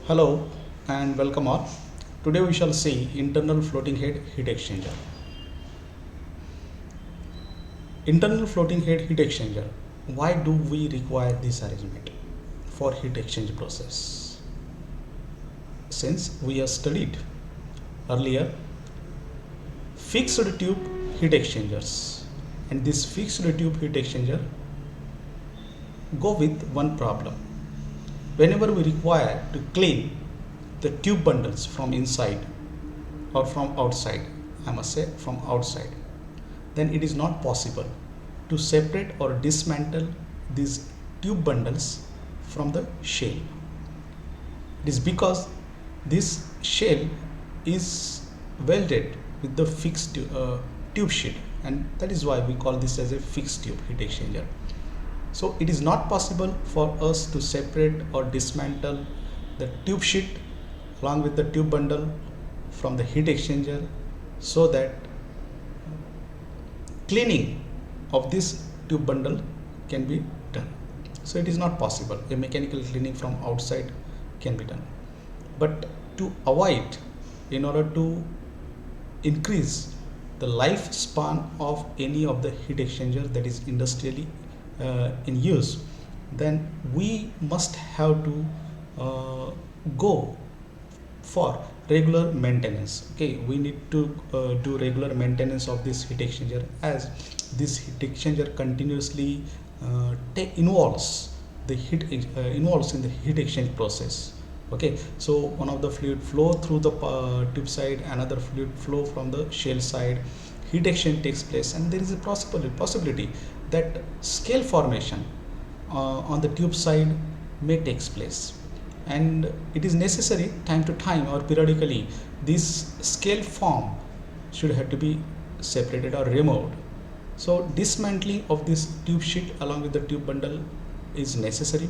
Hello and welcome all. Today we shall see internal floating head heat exchanger. Internal floating head heat exchanger. Why do we require this arrangement for heat exchange process? Since we have studied earlier fixed tube heat exchangers, and this fixed tube heat exchanger go with one problem. Whenever we require to clean the tube bundles from inside or from outside, I must say from outside, then it is not possible to separate or dismantle these tube bundles from the shell. It is because this shell is welded with the fixed tube sheet, and that is why we call this as a fixed tube heat exchanger. So it is not possible for us to separate or dismantle the tube sheet along with the tube bundle from the heat exchanger, so that cleaning of this tube bundle can be done. So it is not possible. A mechanical cleaning from outside can be done. But to avoid, in order to increase the lifespan of any of the heat exchanger that is industrially in use, then we must have to go for regular maintenance. Okay, we need to do regular maintenance of this heat exchanger, as this heat exchanger continuously involves the heat involves in the heat exchange process. Okay, so one of the fluid flow through the tube side, another fluid flow from the shell side, heat exchange takes place, and there is a possibility that scale formation on the tube side may takes place, and it is necessary time to time or periodically this scale form should have to be separated or removed. So dismantling of this tube sheet along with the tube bundle is necessary,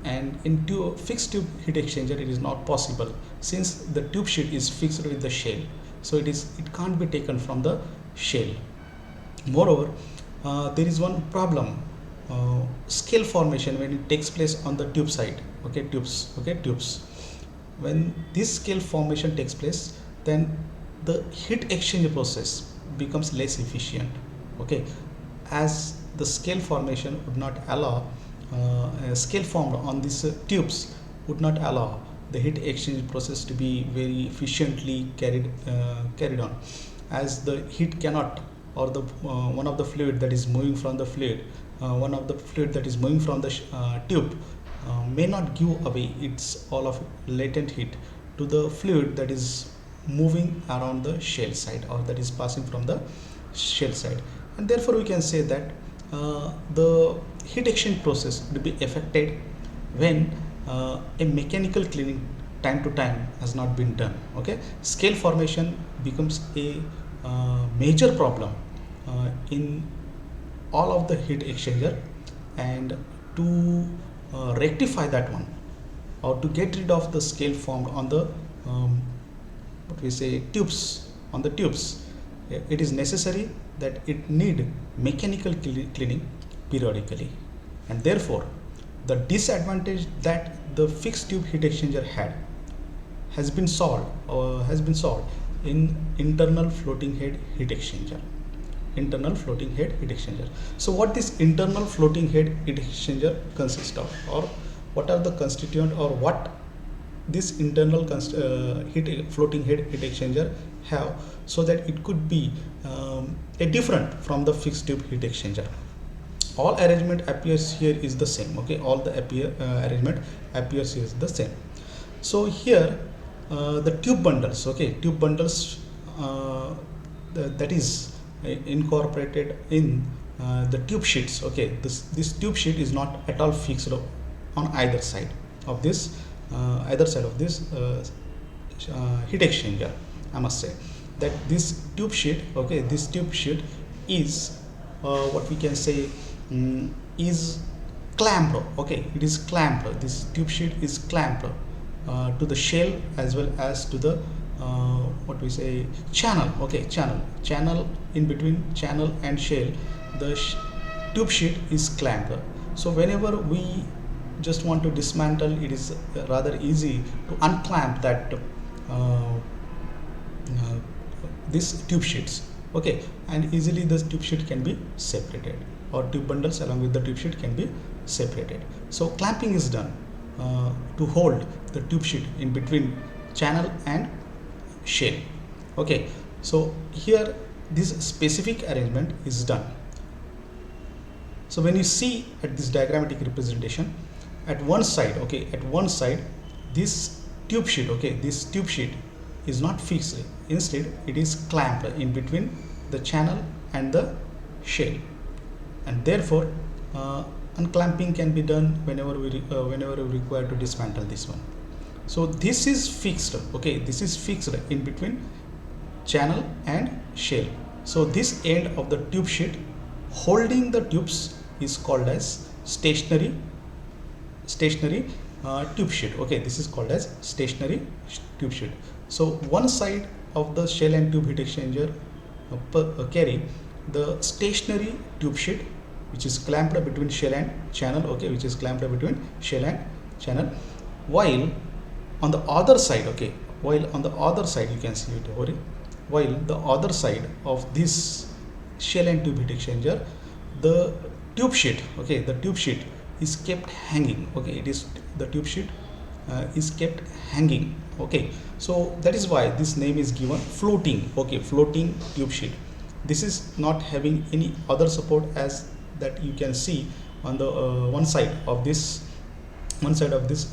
and in fixed tube heat exchanger it is not possible, since the tube sheet is fixed with the shell, so it can't be taken from the shell. Moreover, there is one problem, scale formation when it takes place on the tube side. Tubes, when this scale formation takes place, then the heat exchange process becomes less efficient. Okay, as the scale formation would not allow scale formed on these tubes would not allow the heat exchange process to be very efficiently carried on, as the heat cannot, or the one of the fluid that is moving from the fluid one of the fluid that is moving from the tube may not give away its all of latent heat to the fluid that is moving around the shell side, or that is passing from the shell side, and therefore we can say that the heat exchange process will be affected when a mechanical cleaning time to time has not been done. Okay, scale formation becomes a major problem in all of the heat exchanger, and to rectify that one, or to get rid of the scale formed on the what we say tubes, on the tubes, it is necessary that it need mechanical cleaning periodically, and therefore the disadvantage that the fixed tube heat exchanger had has been solved in internal floating head heat exchanger. So what this internal floating head heat exchanger consists of, or what are the constituent, or what this internal floating head heat exchanger have, so that it could be a different from the fixed tube heat exchanger. All arrangement appears here is the same. Okay, all the arrangement appears here is the same. So here the tube bundles, that is incorporated in the tube sheets. Okay, this tube sheet is not at all fixed on either side of this heat exchanger. I must say that this tube sheet, is what we can say is clamped. Okay, it is clamped. This tube sheet is clamped to the shell as well as to the what we say channel. Okay, channel in between channel and shell, the tube sheet is clamped. So whenever we just want to dismantle, it is rather easy to unclamp that these tube sheets, okay, and easily this tube sheet can be separated, or tube bundles along with the tube sheet can be separated. So clamping is done to hold the tube sheet in between channel and shell. Okay, so here this specific arrangement is done. So when you see at this diagrammatic representation, at one side, okay, at one side this tube sheet, okay, this tube sheet is not fixed, instead it is clamped in between the channel and the shell, and therefore unclamping can be done whenever we require to dismantle this one. So this is fixed, okay, this is fixed in between channel and shell. So this end of the tube sheet holding the tubes is called as stationary tube sheet, okay, this is called as stationary tube sheet. So one side of the shell and tube heat exchanger carry the stationary tube sheet, which is clamped between shell and channel, okay, which is clamped between shell and channel, while on the other side, okay, while on the other side you can see it over here, while the other side of this shell and tube heat exchanger, the tube sheet, okay, the tube sheet is kept hanging, okay, it is the tube sheet is kept hanging, okay. So that is why this name is given floating, okay, floating tube sheet. This is not having any other support as that you can see on the one side of this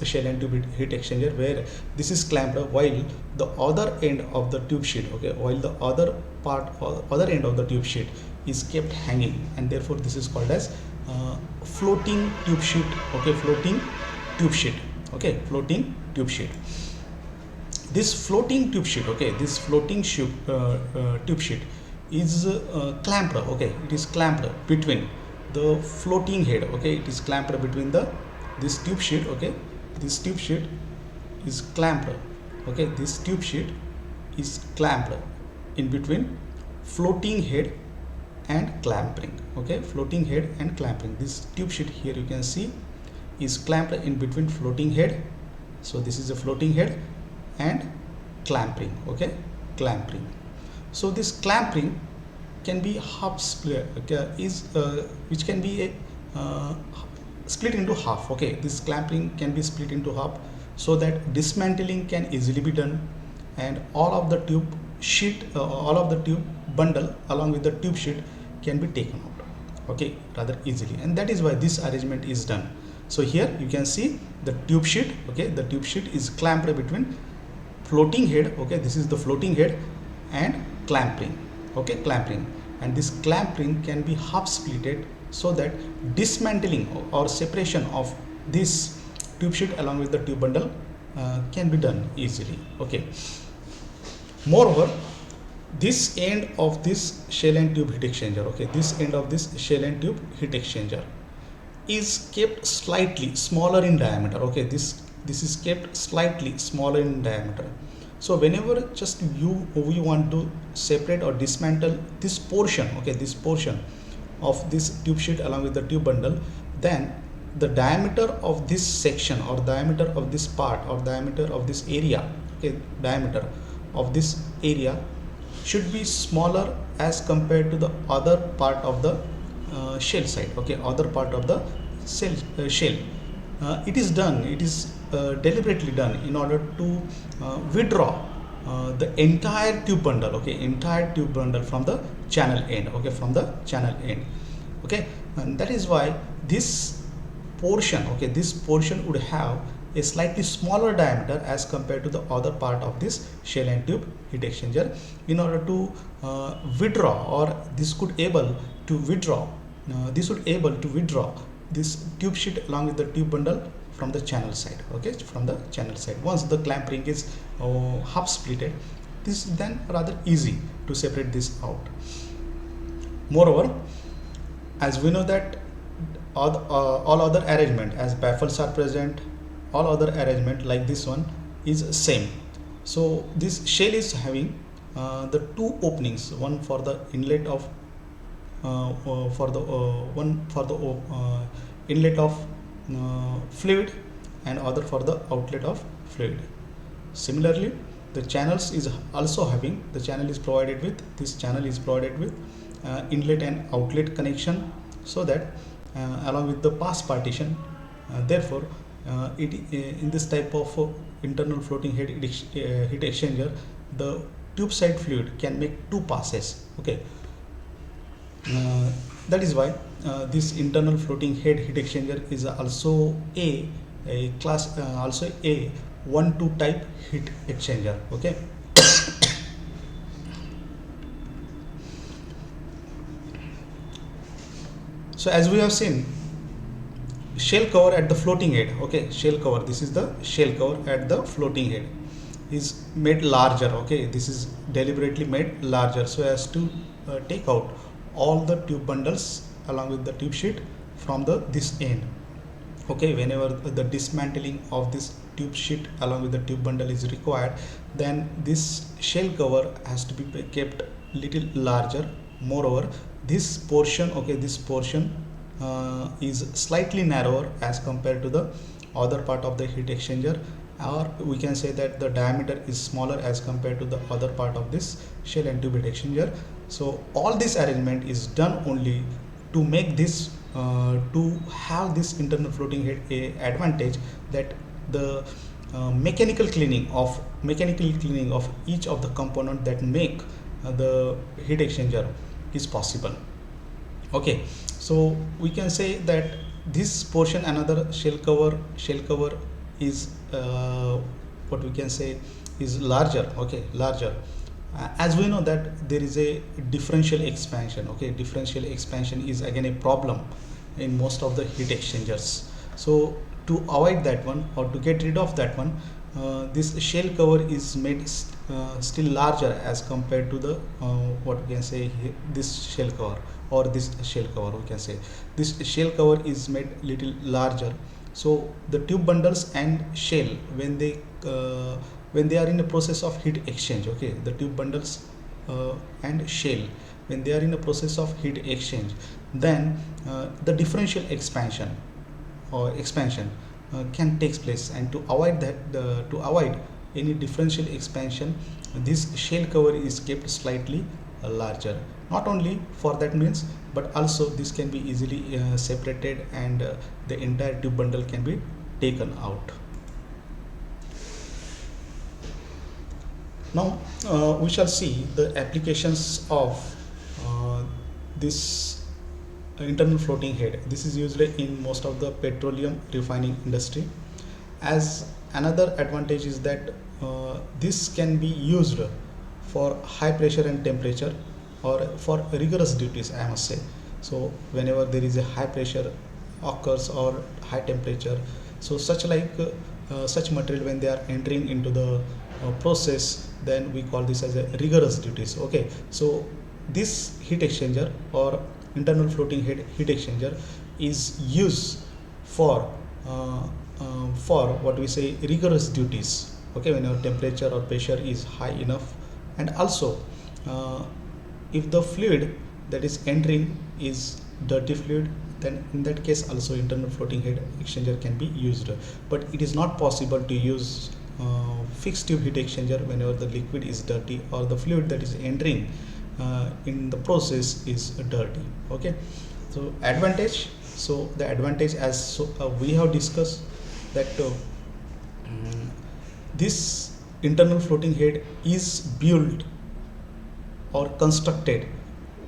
shell and tube heat exchanger, where this is clamped, while the other end of the tube sheet, okay, while the other part or other end of the tube sheet is kept hanging, and therefore this is called as floating tube sheet, okay, floating tube sheet, okay, floating tube sheet. This floating tube sheet, okay, this floating tube sheet is clamped, okay, it is clamped between the floating head, okay, it is clamped between this tube sheet, okay, this tube sheet is clamped, okay, this tube sheet is clamped in between floating head and clamping, okay, floating head and clamping. This tube sheet here you can see is clamped in between floating head, so this is a floating head, and clamping, okay, clamping. So this clamping can be half split, which can be split into half, okay, this clamping can be split into half so that dismantling can easily be done, and all of the tube sheet, all of the tube bundle along with the tube sheet can be taken out, okay, rather easily, and that is why this arrangement is done. So here you can see the tube sheet, okay, the tube sheet is clamped between floating head, okay, this is the floating head, and clamping, okay, clamping, and this clamping can be half splitted so that dismantling or separation of this tube sheet along with the tube bundle can be done easily, okay. Moreover, this end of this shell and tube heat exchanger, okay, this end of this shell and tube heat exchanger is kept slightly smaller in diameter, okay, this is kept slightly smaller in diameter. So whenever just we want to separate or dismantle this portion, okay, this portion of this tube sheet along with the tube bundle, then the diameter of this section or diameter of this part or diameter of this area, okay, diameter of this area should be smaller as compared to the other part of the shell side, okay, other part of the shell. It is done, it is deliberately done in order to withdraw the entire tube bundle, okay, entire tube bundle from the channel end, okay, from the channel end, okay, and that is why this portion, okay, this portion would have a slightly smaller diameter as compared to the other part of this shell and tube heat exchanger, in order to withdraw, or this could able to withdraw, this tube sheet along with the tube bundle from the channel side, okay, from the channel side. Once the clamp ring is half splitted, this is then rather easy to separate this out. Moreover, as we know that all other arrangement, as baffles are present, all other arrangement like this one is same. So this shell is having the two openings, one for the inlet of inlet of fluid and other for the outlet of fluid. Similarly, the channels is also having, the channel is provided with, this channel is provided with inlet and outlet connection, so that along with the pass partition, therefore it in this type of internal floating heat exchanger, the tube side fluid can make two passes. Okay, that is why this internal floating head heat exchanger is also a class, also a 1-2 type heat exchanger. Okay, so as we have seen, shell cover at the floating head, okay, shell cover, this is the shell cover at the floating head, is made larger. Okay, this is deliberately made larger so as to take out all the tube bundles along with the tube sheet from the this end. Okay, whenever the dismantling of this tube sheet along with the tube bundle is required, then this shell cover has to be kept little larger. Moreover, this portion, okay, this portion is slightly narrower as compared to the other part of the heat exchanger, or we can say that the diameter is smaller as compared to the other part of this shell and tube heat exchanger. So all this arrangement is done only to make this to have this internal floating head a advantage, that the mechanical cleaning of each of the component that make the heat exchanger is possible. Okay, so we can say that this portion, another shell cover is what we can say is larger. Okay, larger. As we know that there is a differential expansion. Okay, differential expansion is again a problem in most of the heat exchangers. So to avoid that one, or to get rid of that one, this shell cover is made still larger as compared to the what we can say here, this shell cover, or this shell cover, we can say this shell cover is made little larger. So the tube bundles and shell, when they are in the process of heat exchange, okay, the tube bundles and shell, when they are in the process of heat exchange, then the differential expansion or expansion can take place, and to avoid that, to avoid any differential expansion, this shell cover is kept slightly larger. Not only for that means, but also this can be easily separated, and the entire tube bundle can be taken out. Now we shall see the applications of this internal floating head. This is used in most of the petroleum refining industry. As another advantage is that this can be used for high pressure and temperature, or for rigorous duties, I must say. So whenever there is a high pressure occurs or high temperature, so such such material, when they are entering into the process, then we call this as a rigorous duties. Okay, so this heat exchanger or internal floating head heat exchanger is used for what we say rigorous duties. Okay, when our temperature or pressure is high enough, and also if the fluid that is entering is dirty fluid, then in that case also internal floating head exchanger can be used. But it is not possible to use fixed tube heat exchanger whenever the liquid is dirty, or the fluid that is entering in the process is dirty. Okay, so advantage, so the advantage, as we have discussed, that this internal floating head is built or constructed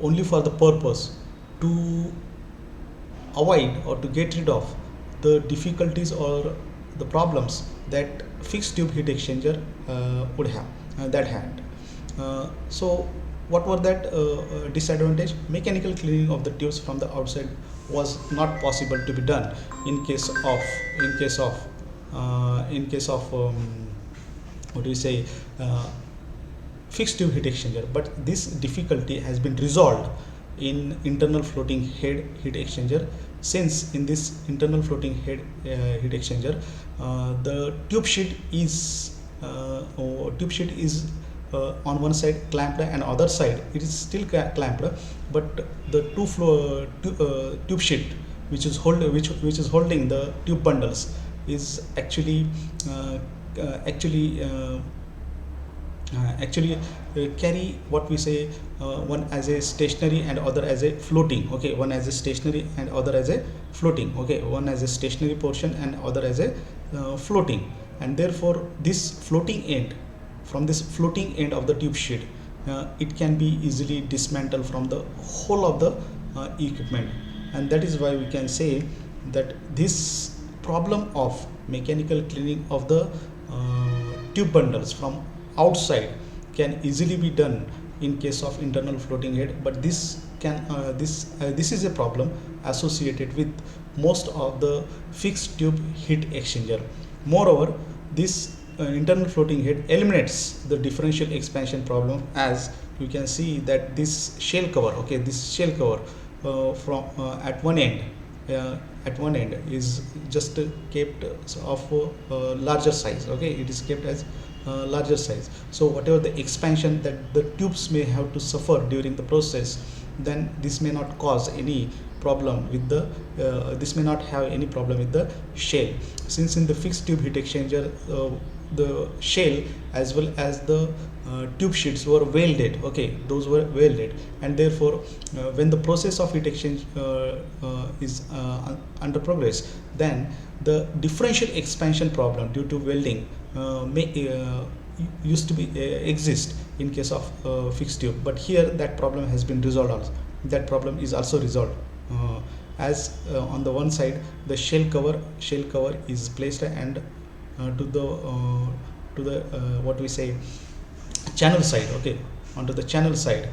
only for the purpose to avoid or to get rid of the difficulties or the problems that fixed tube heat exchanger would have that had. So what were that disadvantage? Mechanical cleaning of the tubes from the outside was not possible to be done in case of what do you say fixed tube heat exchanger. But this difficulty has been resolved in internal floating head heat exchanger, since in this internal floating head heat exchanger the tube sheet is on one side clamped, and other side it is still clamped, but the tube sheet which is holding the tube bundles is actually uh, uh, actually uh, carry what we say, one as a stationary and other as a floating. Okay, one as a stationary and other as a floating. Okay, one as a stationary portion and other as a floating. And therefore this floating end, from this floating end of the tube sheet, it can be easily dismantled from the whole of the equipment. And that is why we can say that this problem of mechanical cleaning of the tube bundles from outside can easily be done in case of internal floating head. But this is a problem associated with most of the fixed tube heat exchanger. Moreover, this internal floating head eliminates the differential expansion problem, as you can see that this shell cover, okay, this shell cover from at one end is just kept of larger size. Okay, it is kept as larger size. So whatever the expansion that the tubes may have to suffer during the process, then this may not cause any problem with the this may not have any problem with the shell, since in the fixed tube heat exchanger the shell as well as the tube sheets were welded. Okay, those were welded, and therefore when the process of heat exchange is under progress, then the differential expansion problem due to welding may used to be exist in case of fixed tube. But here that problem has been resolved also. That problem is also resolved, as on the one side the shell cover is placed, and to the what we say, channel side. Okay, onto the channel side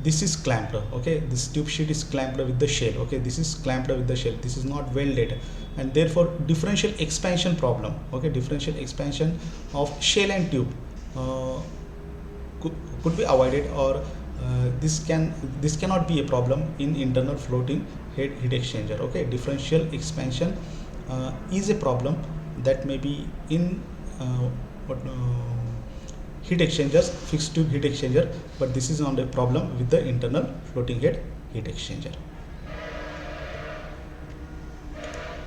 this is clamped. Okay, this tube sheet is clamped with the shell. Okay, this is clamped with the shell, this is not welded, and therefore differential expansion problem, okay, differential expansion of shell and tube could be avoided, or this cannot be a problem in internal floating head heat exchanger. Okay, differential expansion is a problem that may be in what heat exchangers, fixed tube heat exchanger, but this is not a problem with the internal floating head heat exchanger.